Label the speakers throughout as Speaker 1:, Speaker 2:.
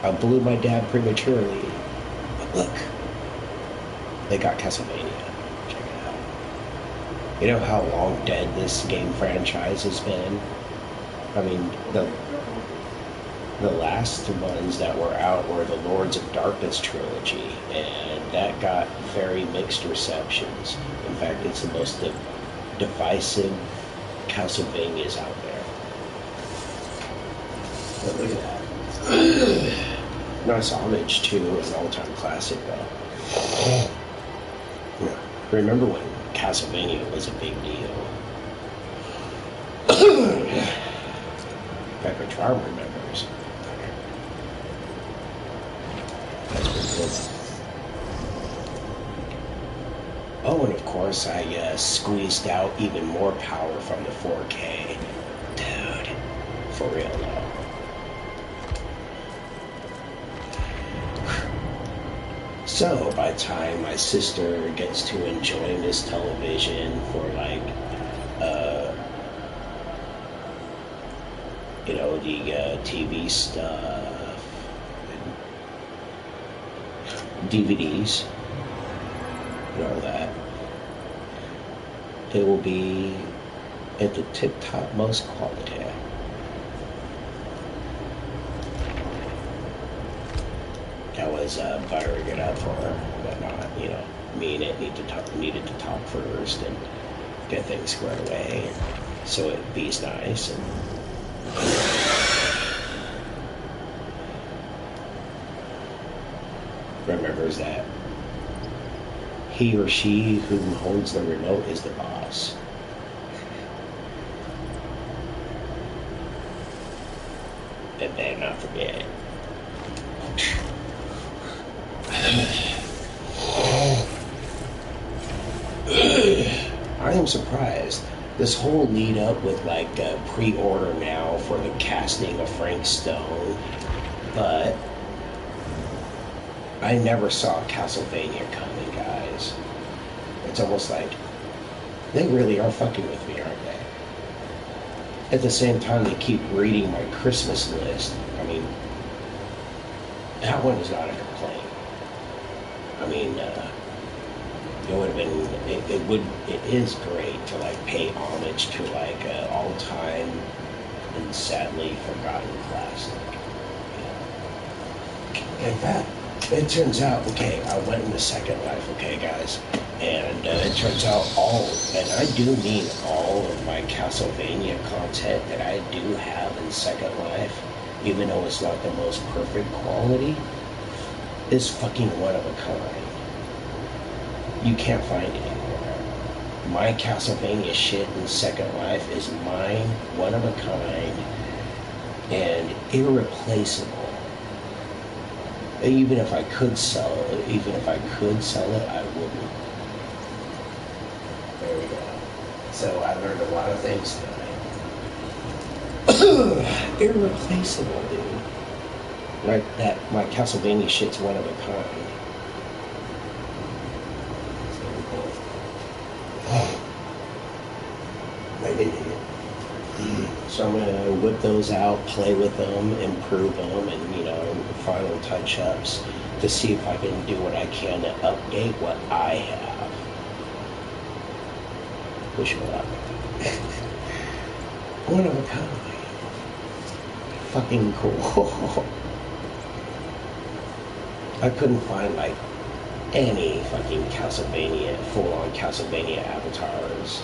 Speaker 1: I blew my dad prematurely. But look, they got Castlevania. Check it out. You know how long dead this game franchise has been? I mean, the last ones that were out were the Lords of Darkness trilogy, and that got very mixed receptions. In fact, it's the most divisive Castlevanias out there. But look at that. Nice homage to an all-time classic, though. Yeah. Remember when Castlevania was a big deal? In fact, my charm remembers. That's pretty cool. Oh, and of course, I squeezed out even more power from the 4K. Dude, for real though. So, by the time my sister gets to enjoying this television for like, you know, the TV stuff, DVDs, and all that, it will be at the tip-top most quality. I was buttering it up for her, but not, you know, me and it needed to talk first and get things squared away, so it be's nice. And remembers that he or she who holds the remote is the boss. And then not forget. I am surprised. This whole lead up with like pre-order now for the casting of Frank Stone, but I never saw Castlevania coming, guys. It's almost like they really are fucking with me, aren't they? At the same time, they keep reading my Christmas list. I mean, that one is not a complaint. I mean, it would have been, it is great to like pay homage to like all-time and sadly forgotten classic. In fact, it turns out, okay, I went into Second Life, okay, guys, and it turns out and I do mean all of my Castlevania content that I do have in Second Life, even though it's not the most perfect quality, is fucking one of a kind. You can't find it anywhere. My Castlevania shit in Second Life is mine, one of a kind, and irreplaceable. Even if I could sell it, I wouldn't. There we go. So I learned a lot of things tonight. Irreplaceable, dude. Right, that my Castlevania shit's one of a kind. So I'm gonna whip those out, play with them, improve them, and you know, final touch-ups to see if I can do what I can to update what I have. Wish me luck. One of a kind. Fucking cool. I couldn't find like any fucking Castlevania, full-on Castlevania avatars.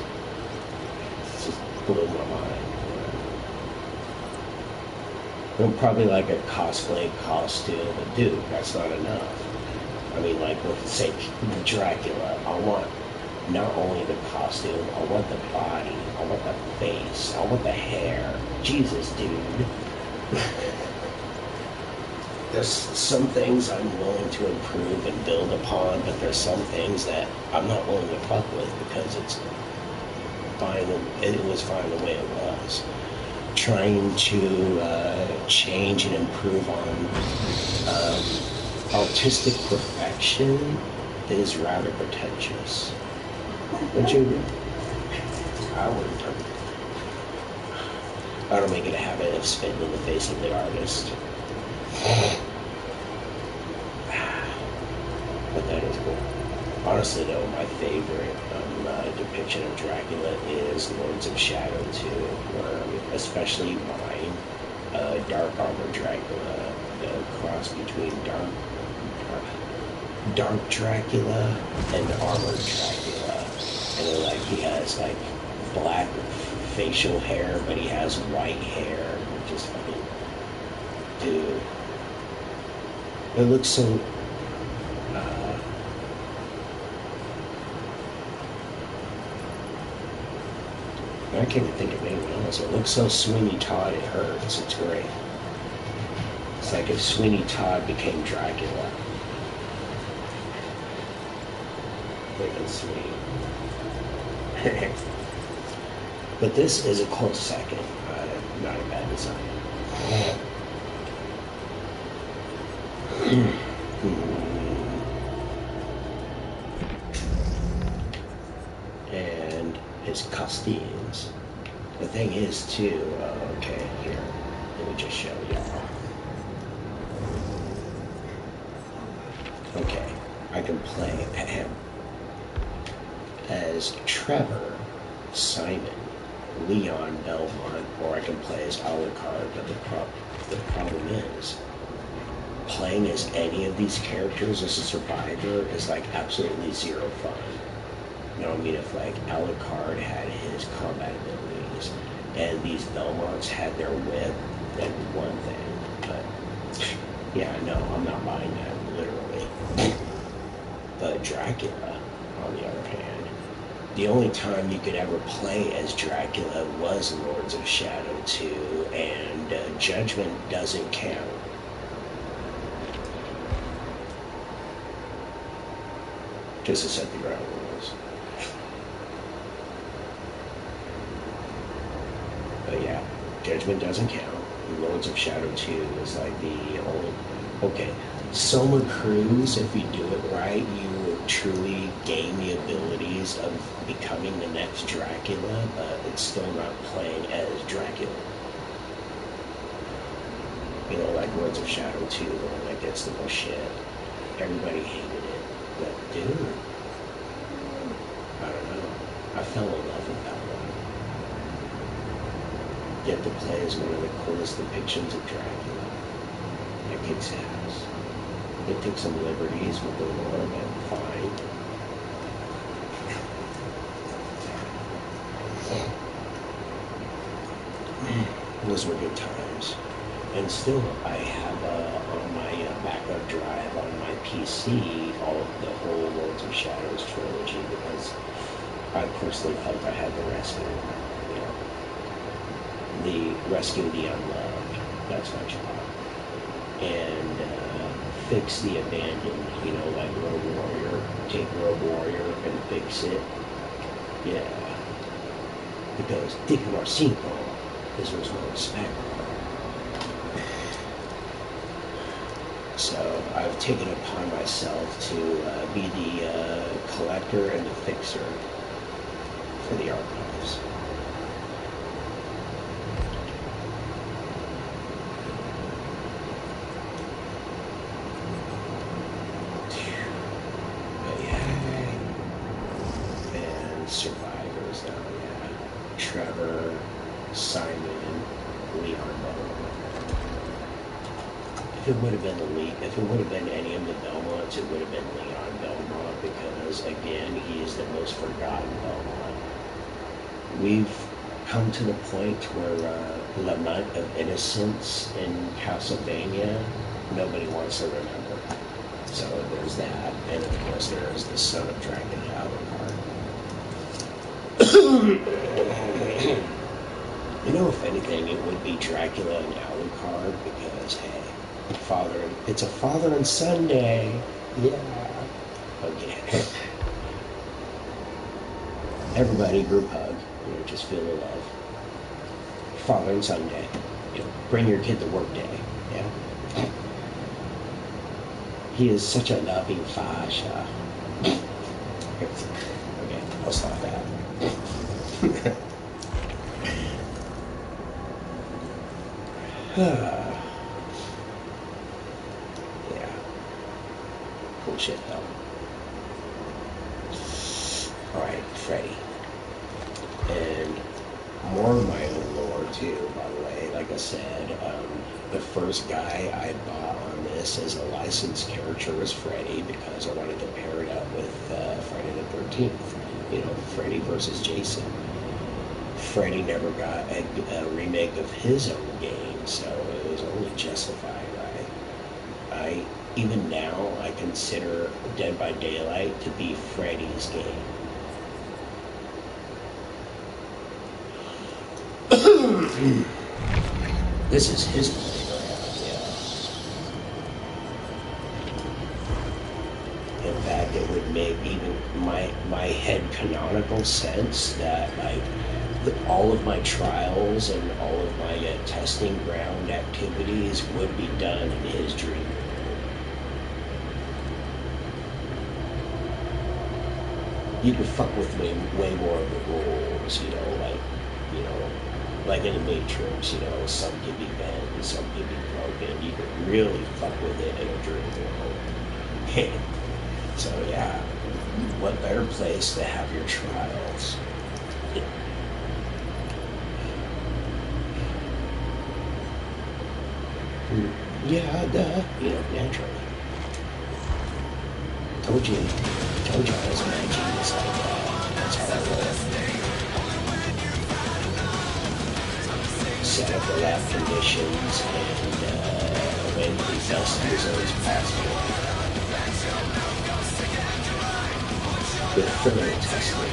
Speaker 1: It just blew my mind. Probably like a cosplay costume, but dude, that's not enough. I mean, like, let's say Dracula, I want not only the costume, I want the body, I want the face, I want the hair. Jesus, dude. There's some things I'm willing to improve and build upon, but there's some things that I'm not willing to fuck with because it was fine the way it was. Trying to change and improve on artistic perfection is rather pretentious. Would you agree? I wouldn't. I don't make it a habit of spitting in the face of the artist. But that is cool. Honestly, though, my favorite depiction of Dracula is Lords of Shadow 2, where, especially mine, Dark Armor Dracula, the cross between Dark Dracula and Armored Dracula. And then, like, he has, like, black facial hair, but he has white hair, which is fucking... Dude. It looks so... I can't even think of anyone else. It looks so Sweeney Todd, it hurts. It's great. It's like if Sweeney Todd became Dracula. Freaking sweet. But this is a close second. Not a bad design. And his costumes. The thing is, too, okay, here, let me just show y'all. Okay, I can play him as Trevor, Simon, Leon Belmont, or I can play as Alucard, but the problem is, playing as any of these characters as a survivor is like absolutely zero fun. You know what I mean? If like Alucard had his combat abilities and these Belmonts had their whip, that'd be one thing. But yeah, no, I'm not buying that, literally. But Dracula, on the other hand, the only time you could ever play as Dracula was Lords of Shadow 2, and Judgment doesn't count. Just to set the ground rules. But yeah, Judgment doesn't count. Lords of Shadow 2 is like the only... Okay, Soma Cruz, if you do it right, you will truly gain the abilities of becoming the next Dracula, but it's still not playing as Dracula. You know, like Lords of Shadow 2, the one that gets the most shit. Everybody hated it. But dude, I don't know. I fell in love with that one. Get to play as one of the coolest depictions of Dracula. It kicks ass. They take some liberties with the lore, but fine. Those were good times. And still, I have on my backup drive on my PC the whole Lords of Shadows trilogy, because I personally felt I had to rescue, you know, rescue the unloved. That's my job. And fix the abandoned, you know, like Rogue Warrior. Take Rogue Warrior and fix it. Yeah. Because Dick Marcinko deserves no respect. So I've taken it upon myself to be the collector and the fixer for the archives. But yeah, and survivors now, yeah. Trevor, Simon, Leon Belmont. If it would have been if it would have been any of the Belmonts, it would have been Leon Belmont, because again, he is the most forgotten Belmont. We've come to the point where Lament of Innocence in Castlevania, nobody wants to remember. So there's that, and of course there is the son of Dracula, Alucard. You know, if anything, it would be Dracula and Alucard, because hey, it's a father and son day. Yeah. Okay. Everybody group hug. You know, just feel the love. Father and son day. You know, bring your kid to work day. Yeah. He is such a loving father. Okay, I'll stop that. Yeah. Cool shit, though. Alright, Freddy. And more of my own lore, too, by the way. Like I said, the first guy I bought on this as a licensed character was Freddy because I wanted to pair it up with Friday the 13th. You know, Freddy versus Jason. Freddy never got a remake of his own game, so it was only justified, right? Even now, I consider Dead by Daylight to be Freddy's game. This is his playground, yeah. In fact, it would make even my head canonical sense that all of my trials and all of my testing ground activities would be done in his dream world. You could fuck with way more of the rules, like in the Matrix, some can be bent, some can be broken. You could really fuck with it in a dream world. So yeah, what better place to have your trials? Yeah, duh. Naturally. Told you I was a man genius like that. That's how I roll. Set up the lab conditions and when the best results possible. With thorough testing.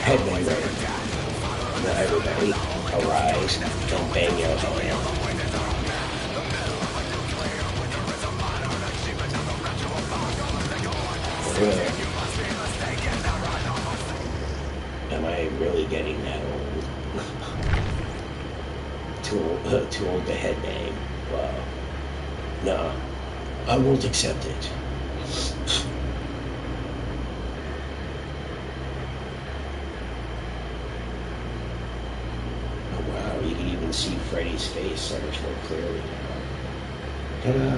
Speaker 1: Headband ready. Now everybody, arise and bang your hand. Am I really getting that old? Too old to headbang. Wow. No, I won't accept it. Oh wow, you can even see Freddy's face so much more clearly now. Ta-da!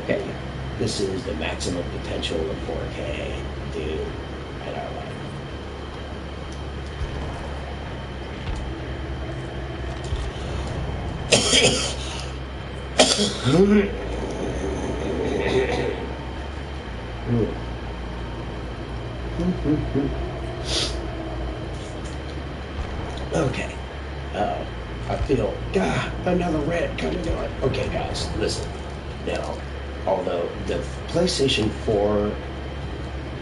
Speaker 1: Okay. This is the maximum potential of 4K, dude. I don't like Okay. I feel, another red coming on. Okay, guys, listen. Now, although the PlayStation 4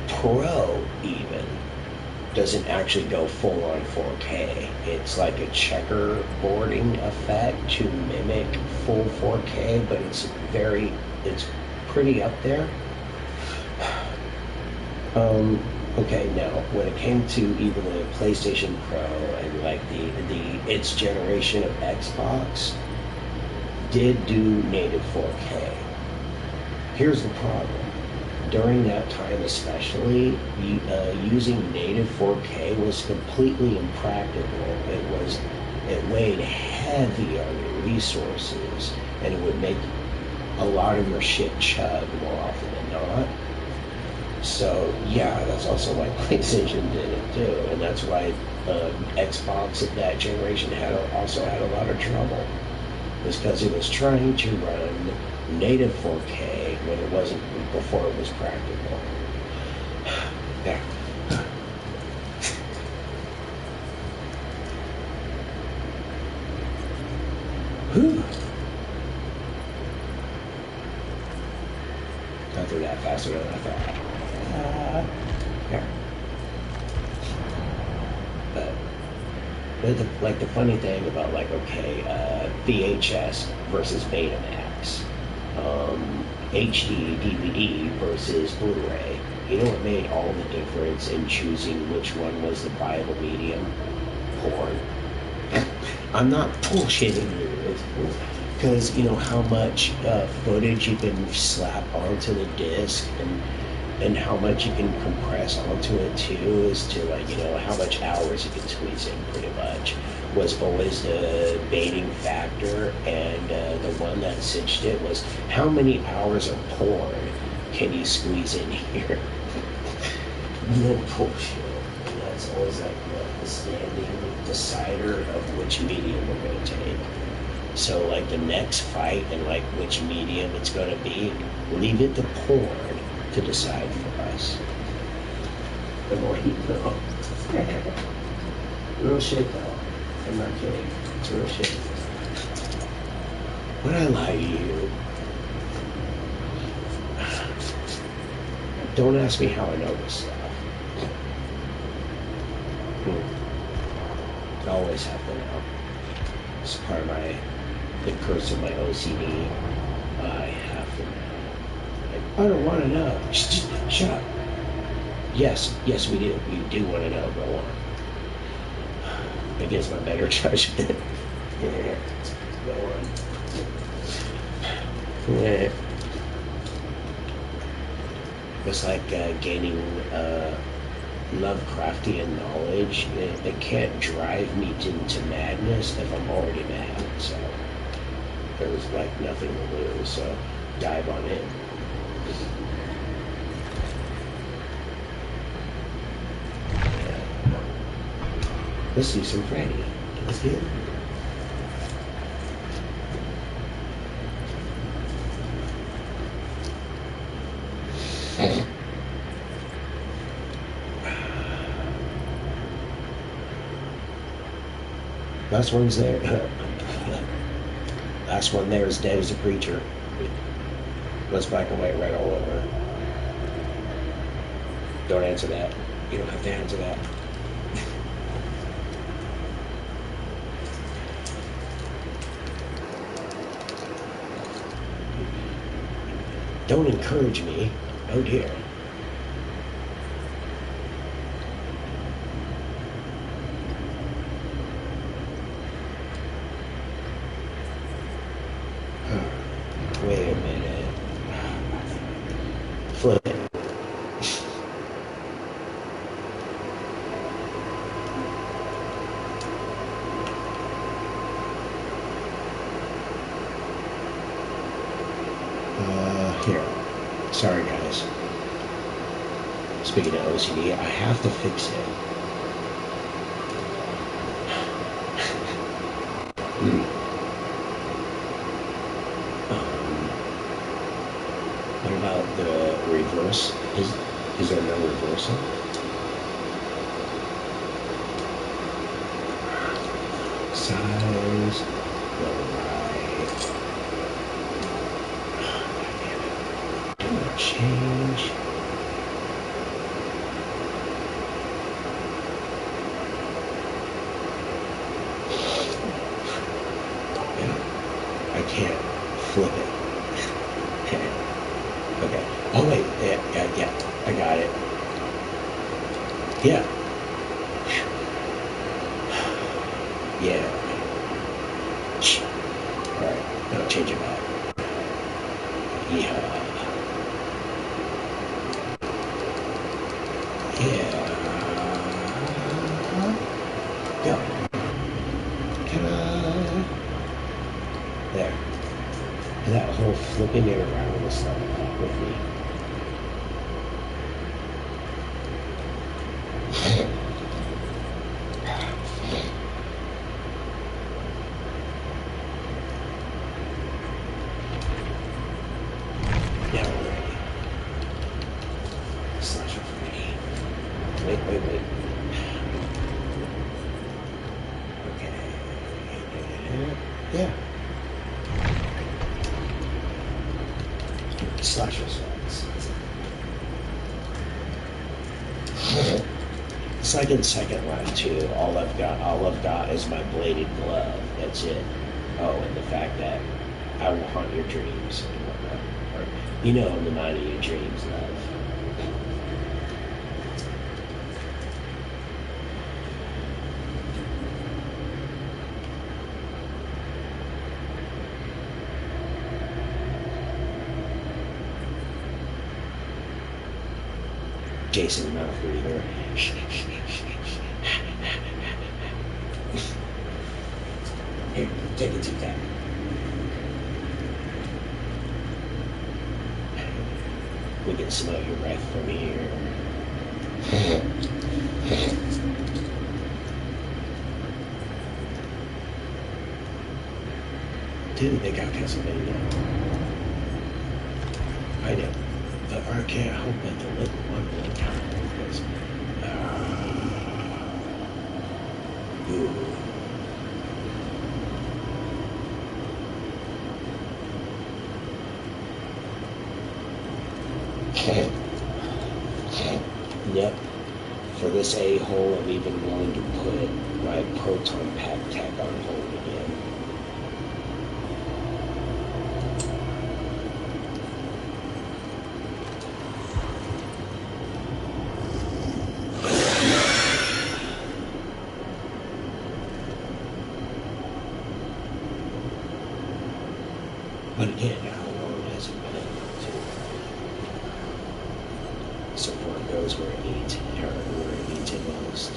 Speaker 1: Pro even doesn't actually go full on 4K. It's like a checkerboarding effect to mimic full 4K, but it's pretty up there. Okay, now when it came to even the PlayStation Pro and like its generation of Xbox did do native 4K. Here's the problem. During that time especially, using native 4K was completely impractical. It weighed heavy on your resources, and it would make a lot of your shit chug more often than not. So yeah, that's also why PlayStation did it too, and that's why Xbox of that generation also had a lot of trouble. It's because it was trying to run native 4K when it wasn't, before it was practical. Yeah. Whew. Got through that faster than I thought. Yeah. But the funny thing about VHS versus Betamax, HD DVD versus Blu-ray. You know what made all the difference in choosing which one was the viable medium? Porn. I'm not bullshitting you. because you know how much footage you can slap onto the disc, and how much you can compress onto it too, is to like, you know, how much hours you can squeeze in pretty much was always the baiting factor. And the one that cinched it was how many hours of porn can you squeeze in here. No bullshit. And that's always like the standing decider of which medium we're going to take. So like the next fight and like which medium it's going to be, leave it to porn to decide for us. The more you know. Real shit though. I'm not kidding. It's real shit. Would I lie to you? Don't ask me how I know this stuff. I always have to know. It's part of the curse of my OCD. I have to know. Like, I don't want to know. Just shut up. Yes, we do. We do want to know. Go on. Against my better judgment. Yeah. Go on. Yeah. It's like gaining Lovecraftian knowledge. It can't drive me into madness if I'm already mad. So there's like nothing to lose. So dive on in. Let's do some Freddy. Let's do it. Last one's there. Last one there is dead as a preacher. Was black and white right all over. Don't answer that. You don't have to answer that. Don't encourage me. Oh dear. Wait a minute. Flip it. Here. Sorry, guys. Speaking of OCD, I have to fix it. What about the reverse? Is there no reversal? Size. Go right. Change. Yeah, I can't flip it. Okay. Okay. Oh wait, yeah, I got it. Yeah. Yeah. Alright, now change it back. Yeah. Yeah. Go. Can I? There. And that whole flipping it around was starting off with me. Now we're ready. Slasher Freddy. Wait. Okay. Yeah. Slasher swords. It's like in second round too. All I've got is my bladed glove. That's it. Oh, and the fact that I will haunt your dreams and whatnot. Or, you know, I'm the mind of your dreams, love. Jason mouth breather. Here, take a tic tac. We can smell your breath from here. Dude, they got Pennsylvania. I know. But I can't help but to look one more time because ooh. Yep. For this a-hole, I'm even willing to put my proton pack tech on hold again. But again, how long has it been? So far it goes, we're 8 at most.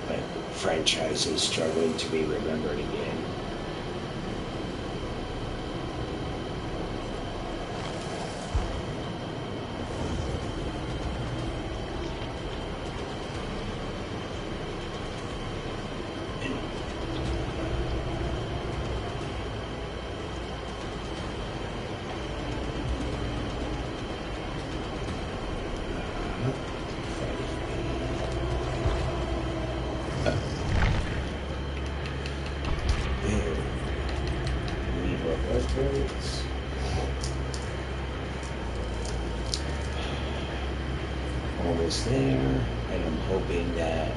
Speaker 1: But franchise is struggling to be remembered again. Almost there, and I'm hoping that,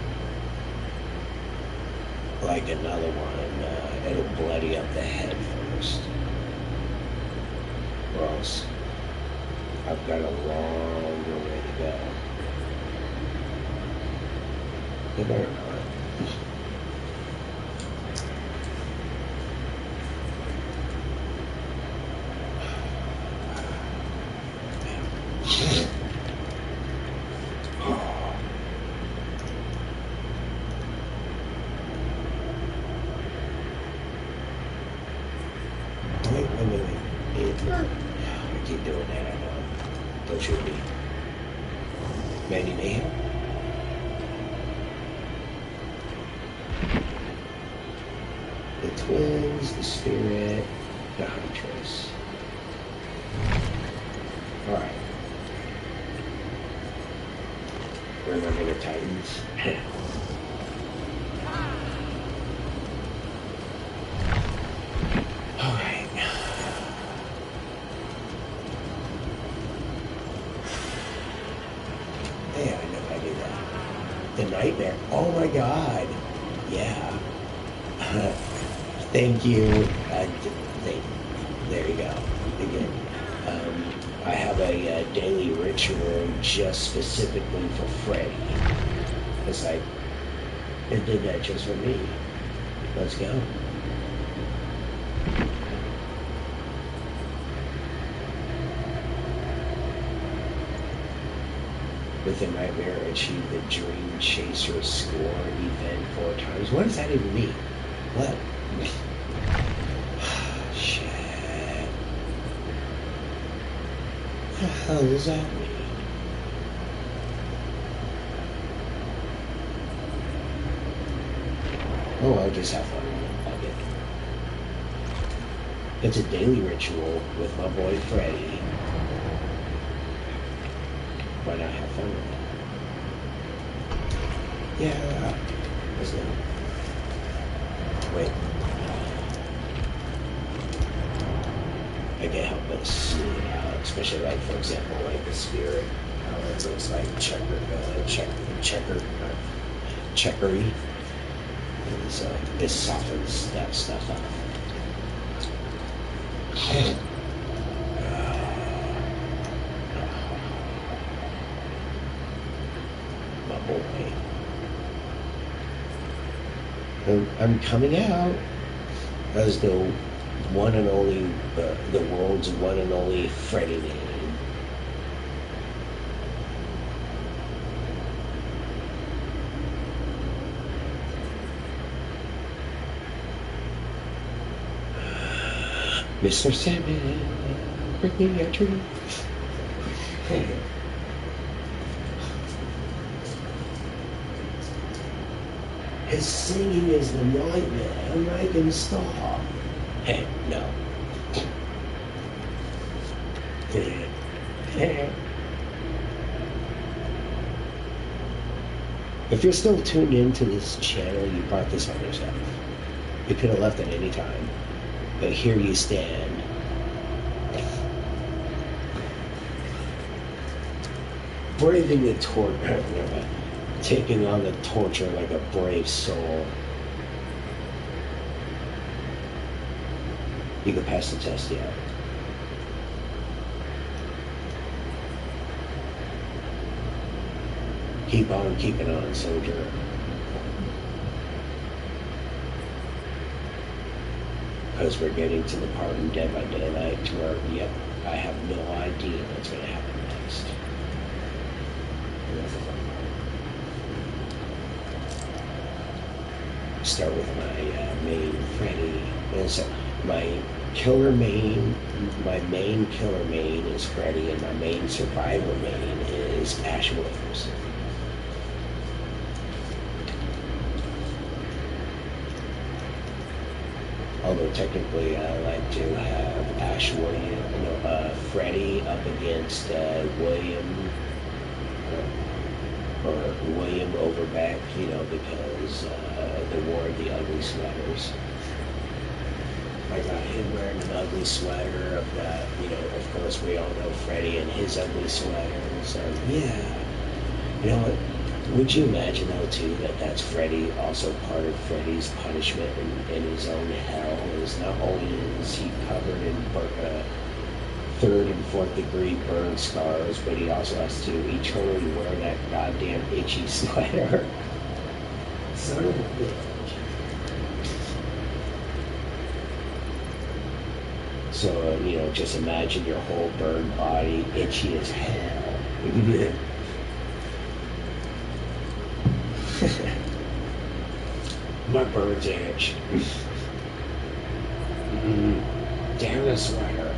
Speaker 1: like another one, it'll bloody up the head first, or else I've got a longer way to go. It better not. Wait. I keep doing that, I know. Don't shoot me. Mandy Mayhem? The twins, the spirit, the huntress. Alright. Remember the Titans? Alright. Hey, I know I did that. The nightmare. Oh my god. Yeah. Thank you. There you go. Again. I have a daily ritual just specifically for Freddy. It's like, it did that just for me. Let's go. With the nightmare, achieve the Dream Chaser score event 4 times. What does that even mean? What? Shit. What the hell does that mean? Oh, I'll just have fun with it. Fuck it. It's a daily ritual with my boy Freddy. Why not have fun with it? Yeah. Let's go. Wait. I can't help but see it out, especially like, for example, like the spirit. How it looks like checkery. And so this softens that stuff up. My boy. I'm coming out. Let's go. one and only, the world's one and only Freddie name. Mr. Sandman, bring me a treat. His singing is the nightmare, and I can stop. Hey, no. If you're still tuned into this channel, you brought this on yourself. You could have left at any time, but here you stand. Braving the torture, taking on the torture like a brave soul. You can pass the test yet. Keep on keeping on, soldier. Because we're getting to the part in Dead by Daylight to where, yep, I have no idea what's going to happen next. Start with my main Freddy. And so my main killer main is Freddy, and my main survivor main is Ash Williams. Although technically I like to have Ash Williams, Freddy up against William, or William Overbeck, because the War of the Ugly Sweaters. I got him wearing an ugly sweater. I've got, of course we all know Freddy and his ugly sweater. So yeah, you know what? Would you imagine though too that that's Freddy, also part of Freddy's punishment in his own hell is not only is he covered in third and fourth degree burn scars, but he also has to eternally wear that goddamn itchy sweater. Son of a bitch. So, just imagine your whole burned body itchy as hell. My burns itch. Damn the sweater.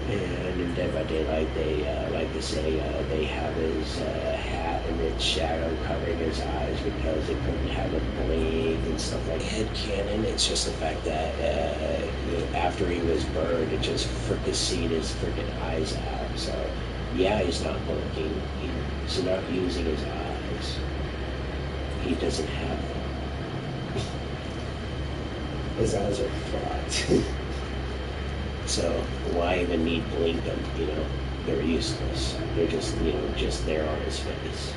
Speaker 1: And in Dead by Daylight, they like to say they have his hat and its shadow covering his eyes because it couldn't have a blink and stuff like headcanon. It's just the fact that after he was burned, it just freaking seed his freaking eyes out. So yeah, he's not blinking. He's not using his eyes. He doesn't have them. His eyes are fucked. So why even need blink them? They're useless. They're just just there on his face.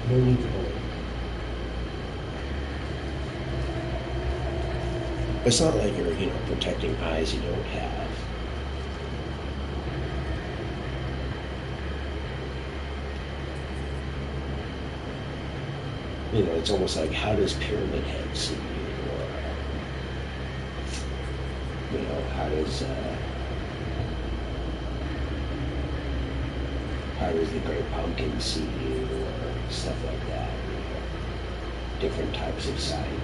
Speaker 1: No need to blink. It's not like you're protecting eyes you don't have. It's almost like, how does Pyramid Head see you? How does the Great Pumpkin see you, or stuff like that? Different types of sight.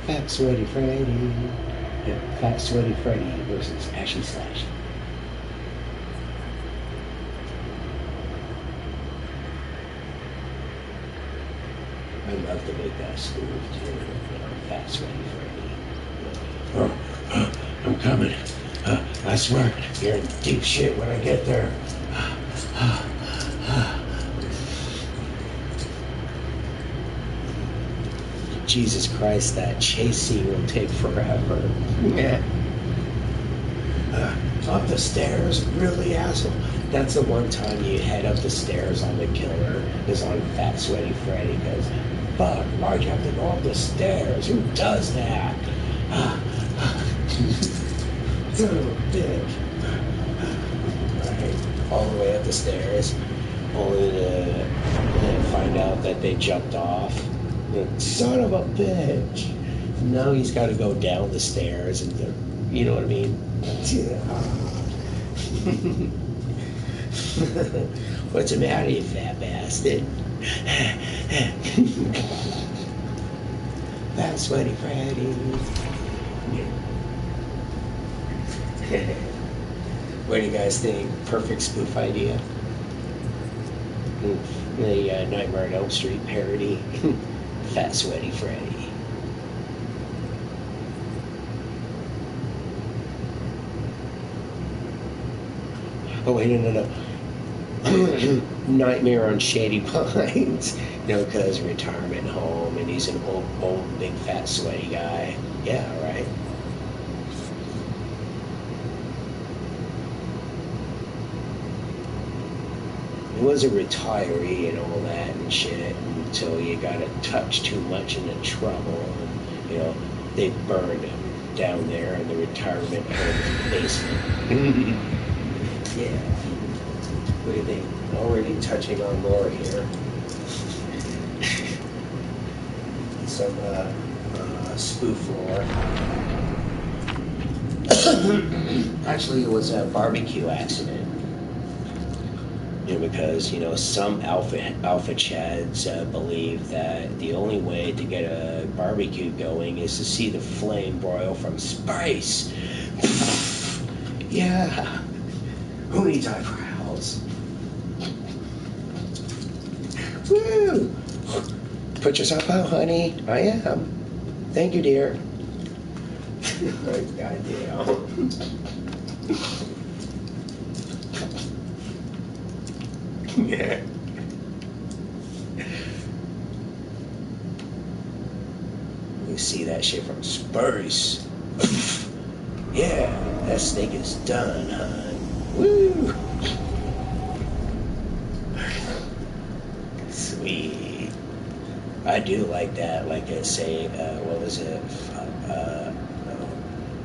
Speaker 1: Fat Sweaty Freddy. Yeah, Fat Sweaty Freddy versus Ashy Slash. I love to make that smooth too. Fat Sweaty Freddy. I'm coming. I swear, you're in deep shit when I get there. Jesus Christ, that chase scene will take forever. Yeah. Up the stairs? Really, asshole? That's the one time you head up the stairs on the killer, is on Fat Sweaty Freddy, because, fuck, why'd you have to go up the stairs? Who does that? Son of a bitch. Right, all the way up the stairs, only to find out that they jumped off. Son of a bitch. Now he's got to go down the stairs, and you know what I mean? What's the matter, you fat bastard? Fat Sweaty Freddy. What do you guys think? Perfect spoof idea? The Nightmare on Elm Street parody. Fat Sweaty Freddy. Oh wait, no. Nightmare on Shady Pines. You know, because retirement home, and he's an old, big, fat, sweaty guy. Yeah, right. He was a retiree and all that and shit until you got a touch too much into trouble, and you know they burned him down there in the retirement home basement. Yeah. What do you think? Already touching on lore here. Some spoof lore. Actually, it was a barbecue accident. You know, because, you know, some alpha chads believe that the only way to get a barbecue going is to see the flame broil from space. Yeah. Who needs eyebrows? Woo! Put yourself out, honey. I am. Thank you, dear. Goddamn. Yeah. You see that shit from space. Yeah, that steak is done, hon. Woo! Sweet. I do like that. Like I say, what was it?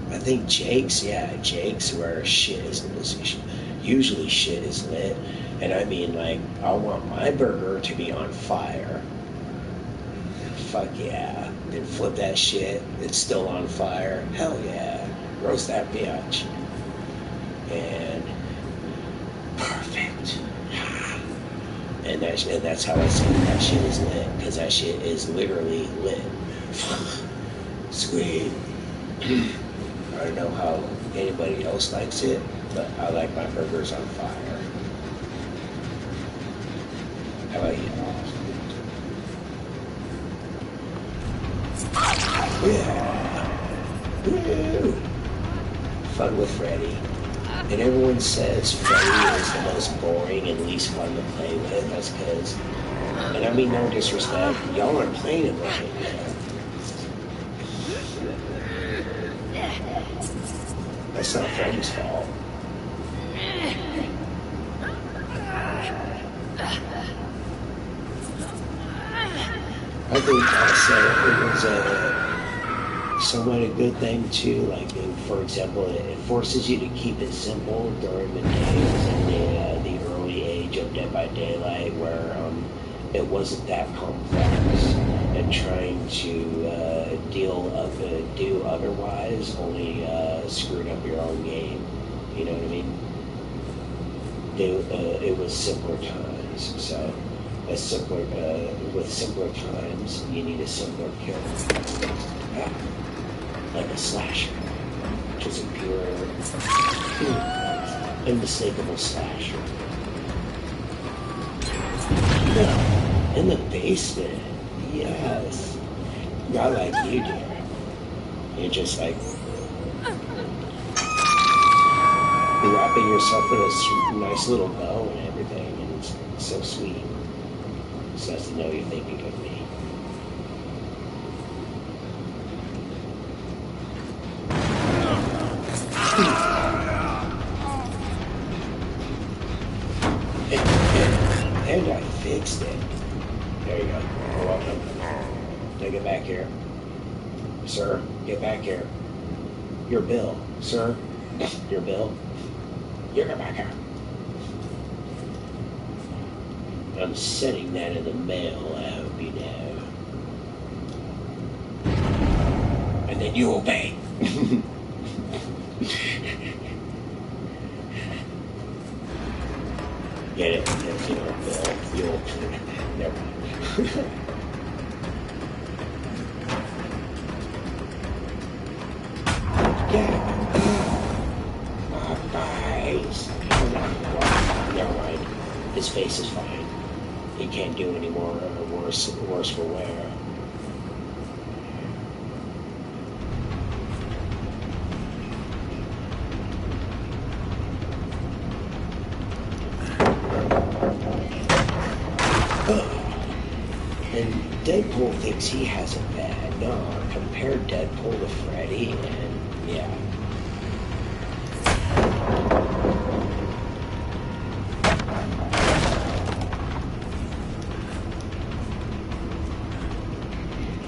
Speaker 1: I think Jake's. Yeah, Jake's, where shit is usually shit is lit. And I mean, like, I want my burger to be on fire. Fuck yeah. Then flip that shit. It's still on fire. Hell yeah. Roast that bitch. And perfect. And that's how I say that shit is lit. Because that shit is literally lit. Sweet. I don't know how anybody else likes it, but I like my burgers on fire. How about you? Yeah. Woo. Fun with Freddy. And everyone says Freddy is the most boring and least fun to play with. That's because, and I mean no disrespect, y'all aren't playing it right. That's not Freddy's fault. I think also it was somewhat a good thing too. Like, for example, it forces you to keep it simple during the days in the early age of Dead by Daylight, where it wasn't that complex, and trying to do otherwise only screwed up your own game. You know what I mean? It was simpler times, so. With simpler times, you need a simpler kill. Yeah. Like a slasher, which is a pure, unmistakable slasher. Yeah. In the basement, yes. Not like you, dear. You're just like, You're wrapping yourself in a nice little bow and everything, and it's so sweet. It's nice to know you're thinking of me. And I fixed it. There you go. You're welcome. Now get back here. Sir, get back here. Your bill. Sir, your bill. You get back here. I'm sending that in the mail, I hope you know. And then you obey. Get it? That's your bill. You'll... Never mind. Yeah. Guys. Never mind. His face is fine. He can't do any more worse for wear. And Deadpool thinks he has it bad. No, compare Deadpool to Freddy, and yeah.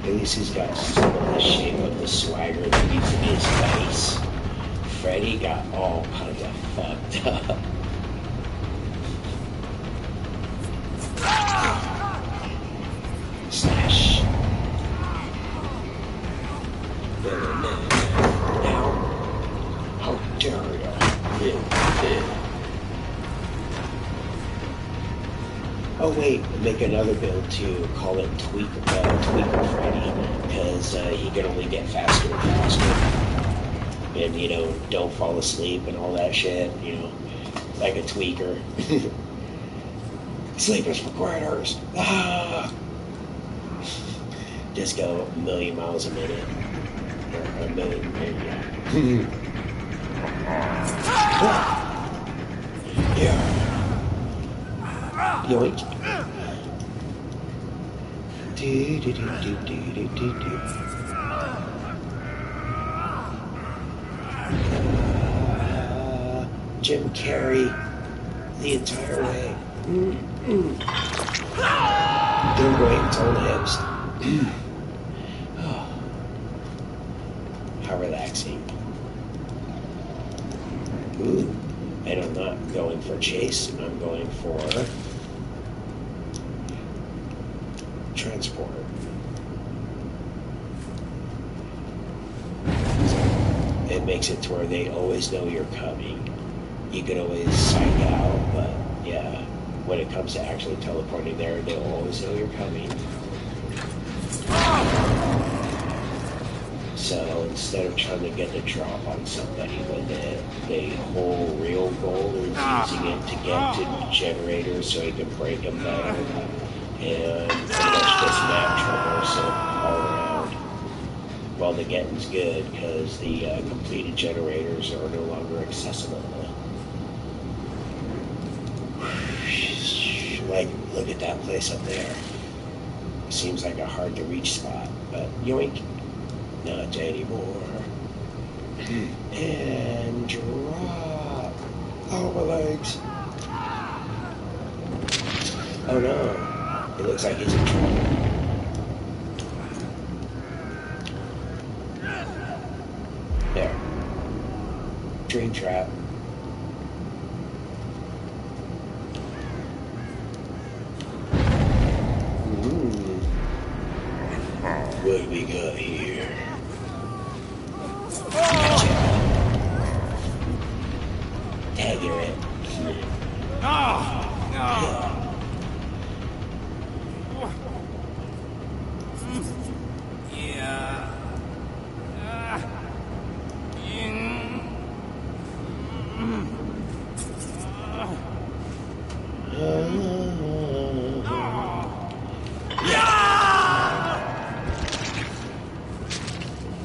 Speaker 1: At least he's got some of the shape of the swagger that he's in his face. Freddy got all kinds of fucked up. Slash. Now, how dare you? Oh wait, make another build too. Call it Tweaker Freddy, because he can only get faster and faster. And you know, don't fall asleep and all that shit. You know, like a tweaker. Sleep is for quitters. Ah! Just go a million miles a minute. Or a million, yeah. Yeah. Yoink. Jim Carrey the entire way. Don't break its own hips. How relaxing. Ooh. And I'm not going for chase, I'm going for transport. It makes it to where they always know you're coming. You can always psych out, but yeah, when it comes to actually teleporting there, they'll always know you're coming. So instead of trying to get the drop on somebody with it, the whole real goal is using it to get to generators so you can break them better and pretty much just map traversal all around. Well, the getting's good because the completed generators are no longer accessible. Like, look at that place up there. Seems like a hard to reach spot, but yoink. Not anymore. And drop. Oh, my legs. Oh no. It looks like he's in trouble. There. Dream trap. What do we got here? Gotcha. Dagger it.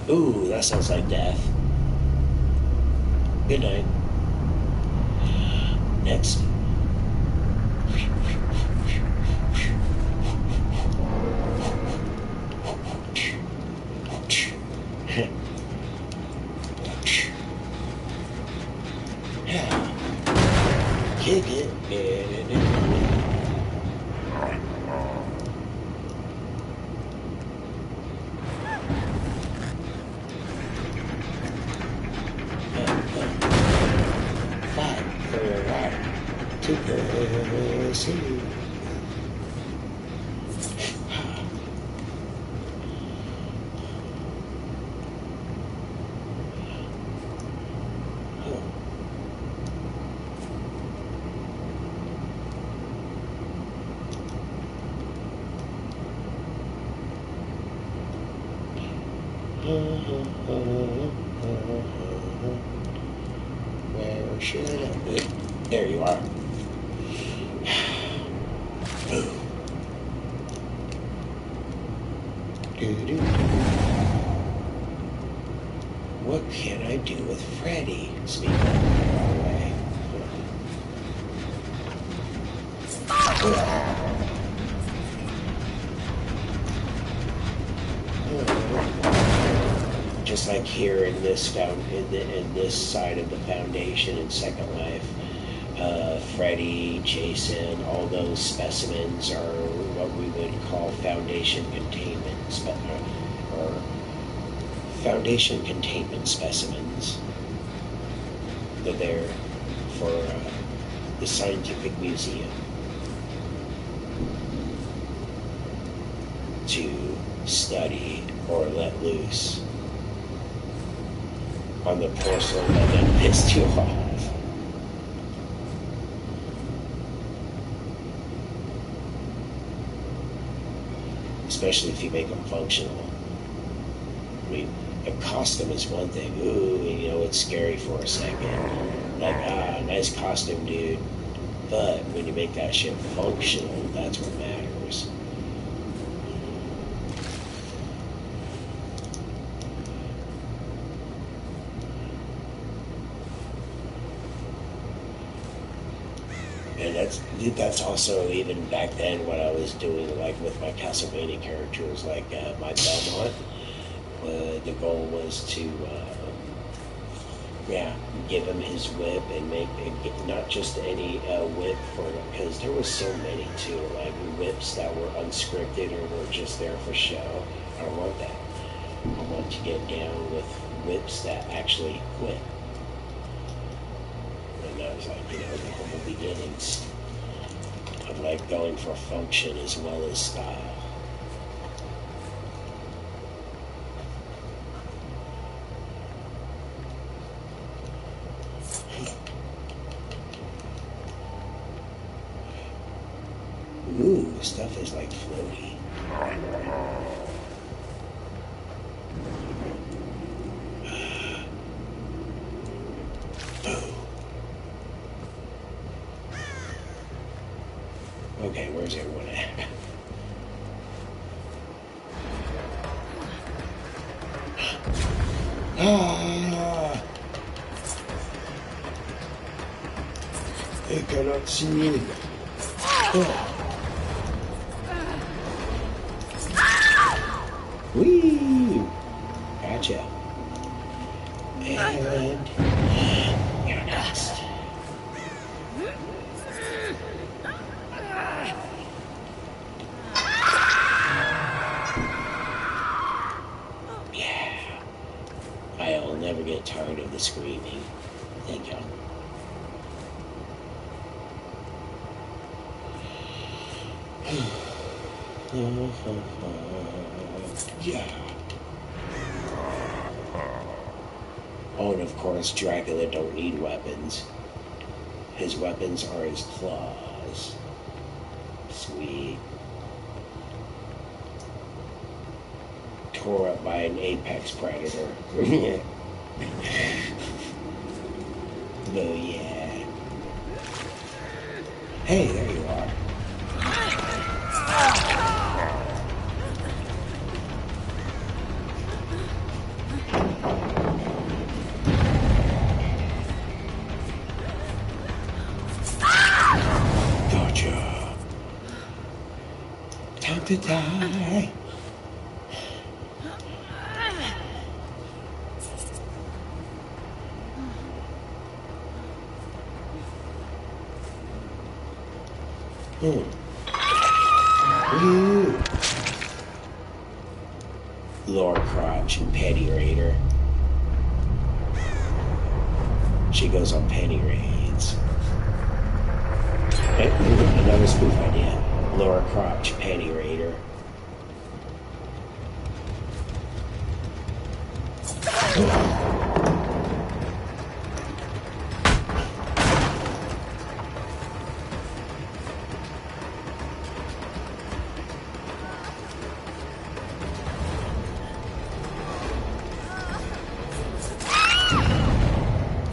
Speaker 1: Ooh, that sounds like death. Good night. Next. Kick it. Fight for your right to pursue. Where should I be? There you are. What can I do with Freddy? Speaking of the way. Just like here in this in this side of the Foundation in Second Life, Freddy, Jason, all those specimens are what we would call Foundation containment or Foundation containment specimens. They're there for the Scientific Museum to study or let loose on the porcelain that then pissed you off. Especially if you make them functional. I mean, a costume is one thing. Ooh, you know, it's scary for a second. Like, nice costume, dude. But when you make that shit functional, that's what matters. And that's also even back then what I was doing, like with my Castlevania characters, like my Belmont. The goal was to, give him his whip and make not just any whip for, because there was so many too, like whips that were unscripted or were just there for show. I don't want that. I want to get down with whips that actually whip. And that was like, the whole beginnings of like going for function as well as style. Ooh, stuff is like floaty. Okay, where's everyone at? They cannot see me. Whee! Gotcha. And you're next. Yeah. I'll never get tired of the screaming. Thank you. Yeah. Oh, and of course, Dracula don't need weapons. His weapons are his claws. Sweet. Tore up by an apex predator. Oh, yeah. Hey, there you are. Time to die. Woo. Lower crotch and panty raider. She goes on panty raids. Hey, another spoof idea. Lower crotch panty raider.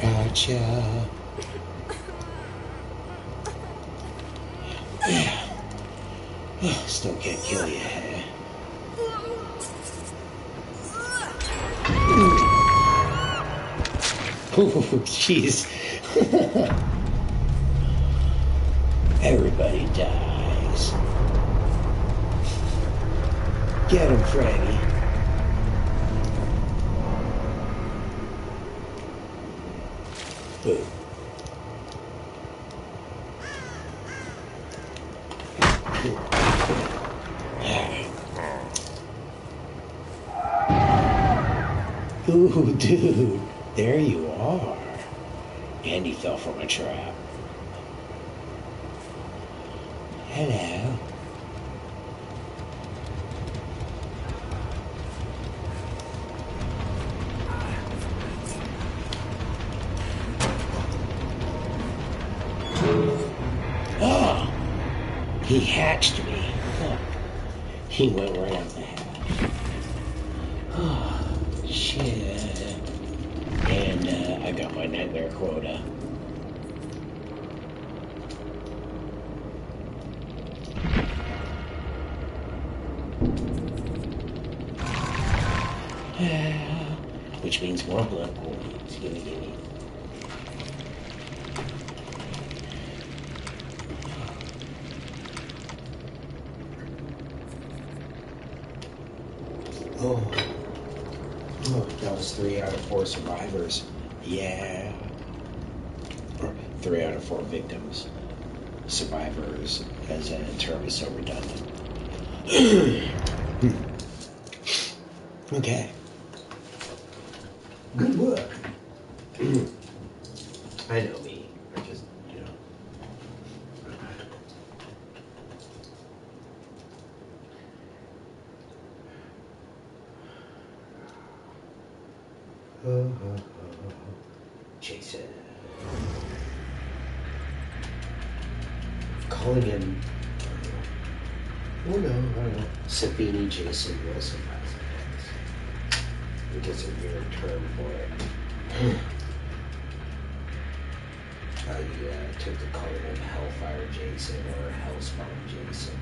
Speaker 1: Gotcha. Still can't kill you, huh? Oh, jeez. Everybody dies. Get him, Freddy. Ooh. Ooh, dude, there you are. And he fell from a trap. Hello. Oh, he hatched me. Huh. He went right out the hatch. Oh, shit. And I got my nightmare quota. Which means more blood points. Gimme, gimme. Oh, that was 3 out of 4 survivors. Yeah. Or 3 out of 4 victims. Survivors, as a term is so redundant. Okay. Good work. I know me. I just, you know. Jason. Calling him. Oh no, I don't know. S.C.P. Jason Wilson. It gets a weird term for it. I took to calling him Hellfire Jason or Hellspawn Jason.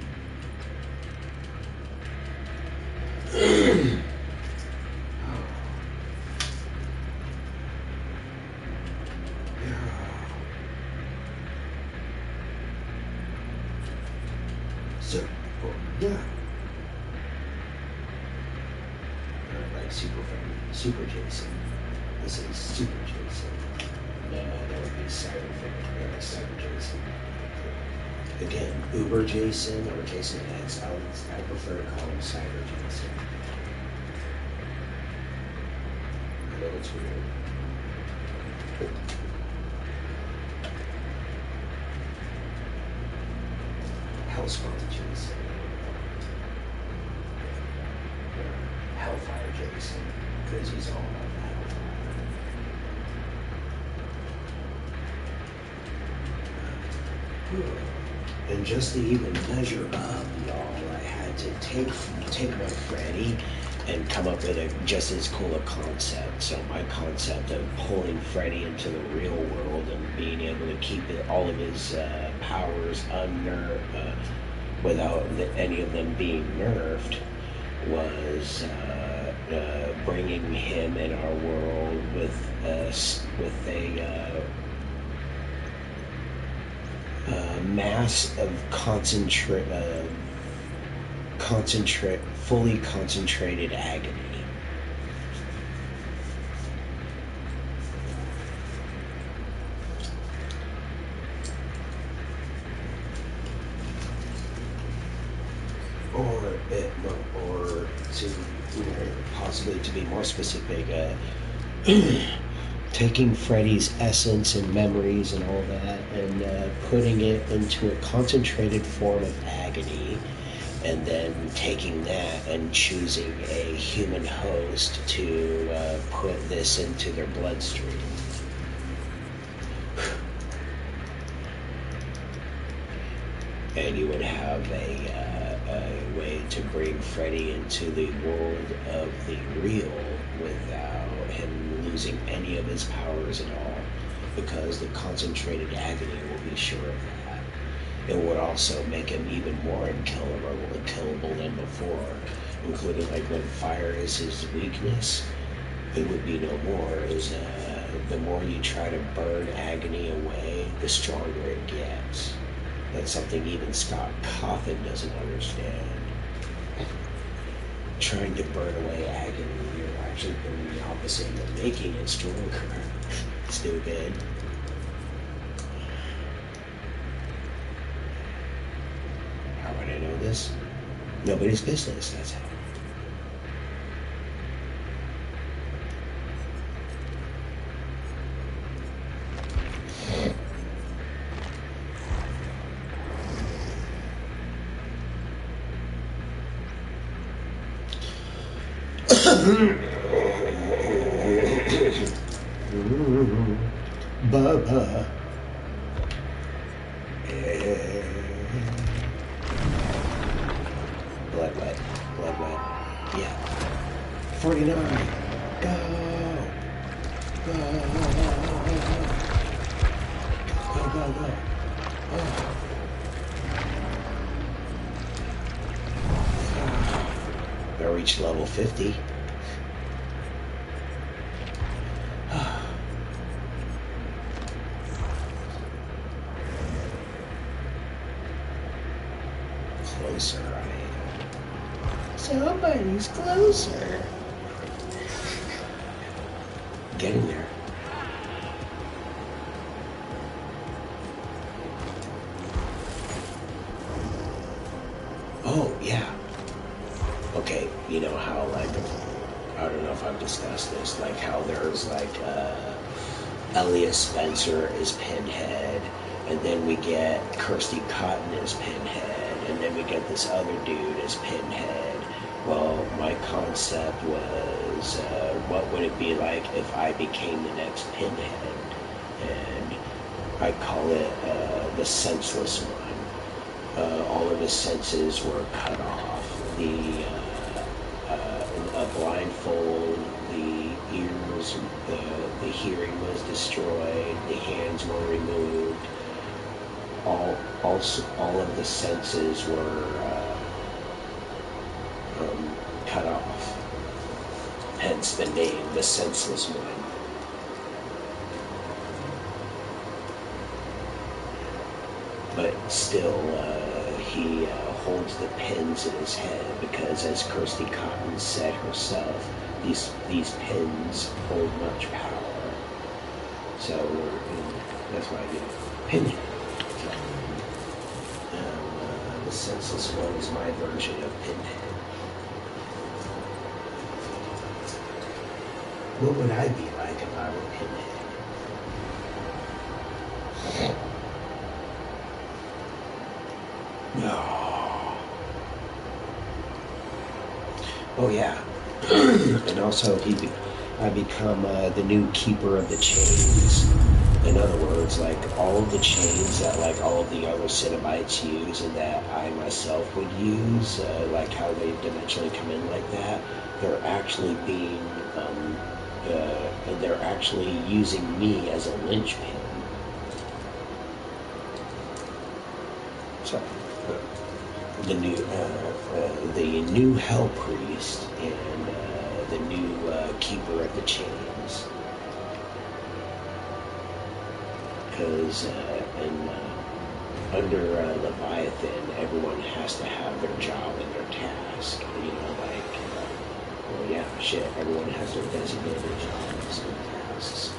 Speaker 1: So, yeah. Like Super Jason. This is Super Jason. No, that would be Cyber Jason. Again, Uber Jason or Jason X. I prefer to call him Cyber Jason. I know it's weird. Hellspawn Jason. Hellfire Jason. Because he's all about the hellfire. And just to even measure up, y'all, I had to take my Freddy and come up with just as cool a concept. So my concept of pulling Freddy into the real world and being able to keep all of his powers unnerved without any of them being nerfed was bringing him in our world with a mass of fully concentrated agony. Or to possibly to be more specific, taking Freddy's essence and memories and all that, and putting it into a concentrated form of agony, and then taking that and choosing a human host to put this into their bloodstream. And you would have a way to bring Freddy into the world of the real without him losing any of his powers at all, because the concentrated agony will be sure of that. It would also make him even more unkillable than before, including like when fire is his weakness, it would be no more. The more you try to burn agony away, the stronger it gets. That's something even Scott Cawthon doesn't understand. Trying to burn away agony, you're actually doing the opposite. You're making it stronger. Stupid. How would I know this? Nobody's business, that's how. Bubba. Blood wet. Yeah. 49. Go. Go. Oh. I reached level 50. Closer I am. Somebody's closer. Getting there. Oh, yeah. Okay, you know how, like, I don't know if I've discussed this, like how there's, like, Elias Spencer is Pinhead, and then we get Kirsty Cotton as Pinhead, and then we get this other dude as Pinhead. Well, my concept was, what would it be like if I became the next Pinhead? And I call it the senseless one. All of his senses were cut off. A blindfold, the ears, the hearing was destroyed, the hands were removed. All of the senses were cut off. Hence the name, the senseless one. But still, he holds the pins in his head because, as Kirsty Cotton said herself, these pins hold much power. So that's why I get Pinhead. The senseless one is my version of Pinhead. What would I be like if I were Pinhead? No. Oh yeah. And also I become the new keeper of the chains. In other words, like all of the chains that like all of the other Cenobites use and that I myself would use, like how they dimensionally come in like that, they're actually being, they're actually using me as a linchpin. So, the new Hell Priest and the new Keeper of the Chains. Because under Leviathan, everyone has to have their job and their task. You know, like, well, yeah, shit, everyone has their designated jobs and tasks.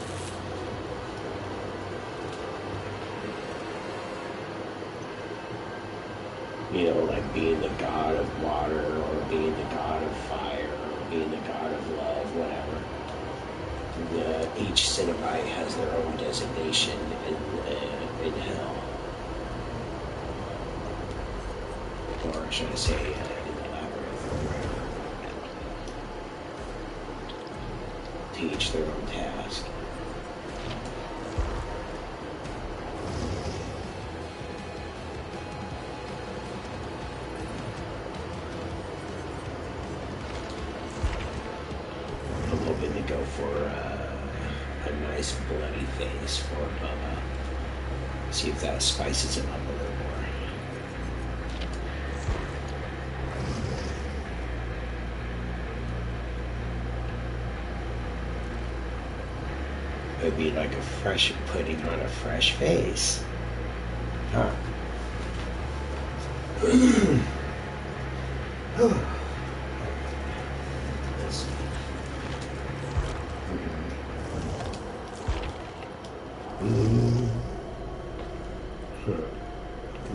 Speaker 1: You know, like being the god of water, or being the god of fire, or being the god of love, whatever. Each Cenobite has their own designation in hell. Or should I say, in the labyrinth. To each their own task. I'm hoping to go for a nice bloody face for Bubba. See if that spices him up a little more. It would be like a fresh putting on a fresh face. Huh.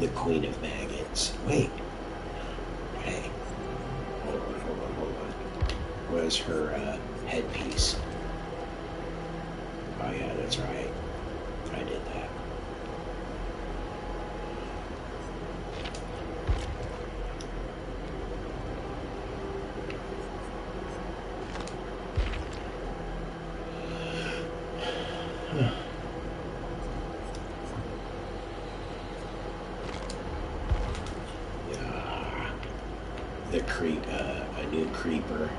Speaker 1: The queen of maggots. Wait. Hey. Hold on. Where's her headpiece? Oh yeah, that's right. I did that. A new creeper.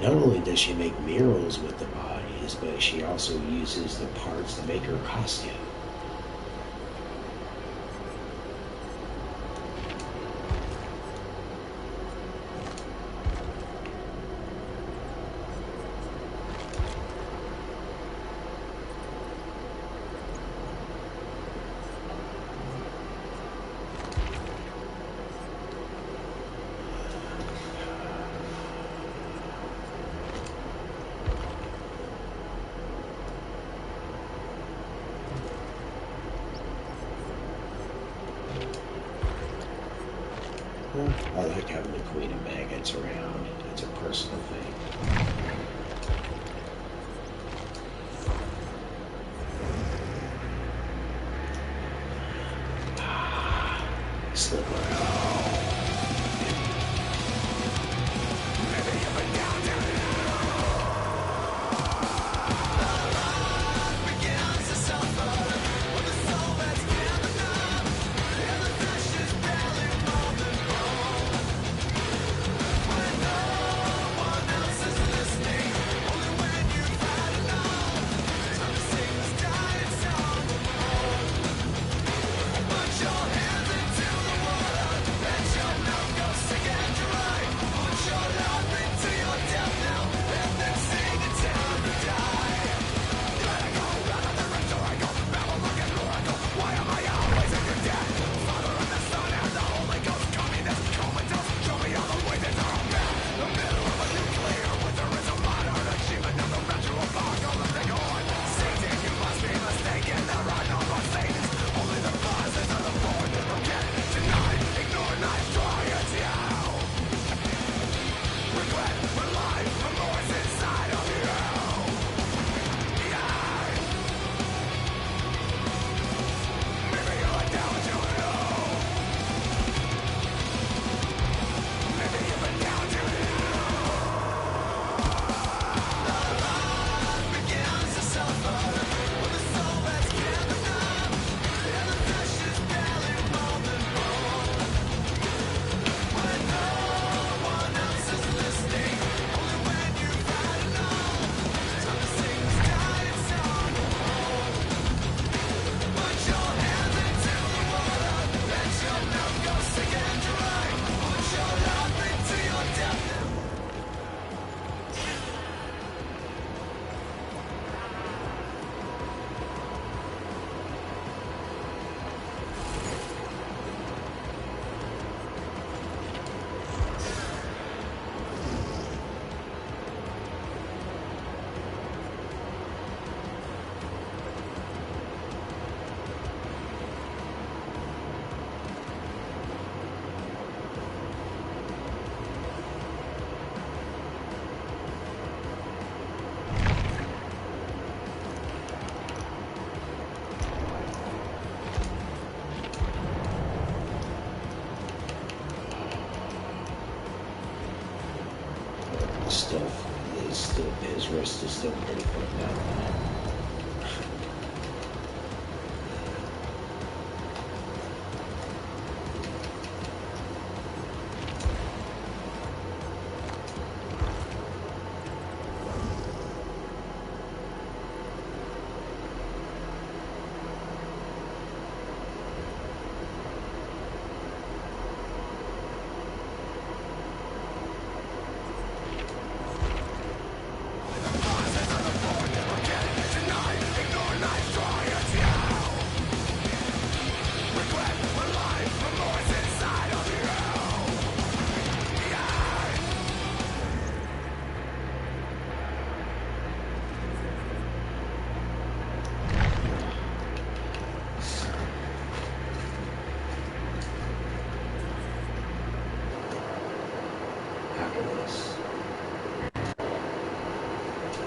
Speaker 1: Not only does she make murals with the bodies, but she also uses the parts to make her costume. I like having the queen of maggots around. It's a personal thing. Slip around. still his wrist is still pretty fucked up.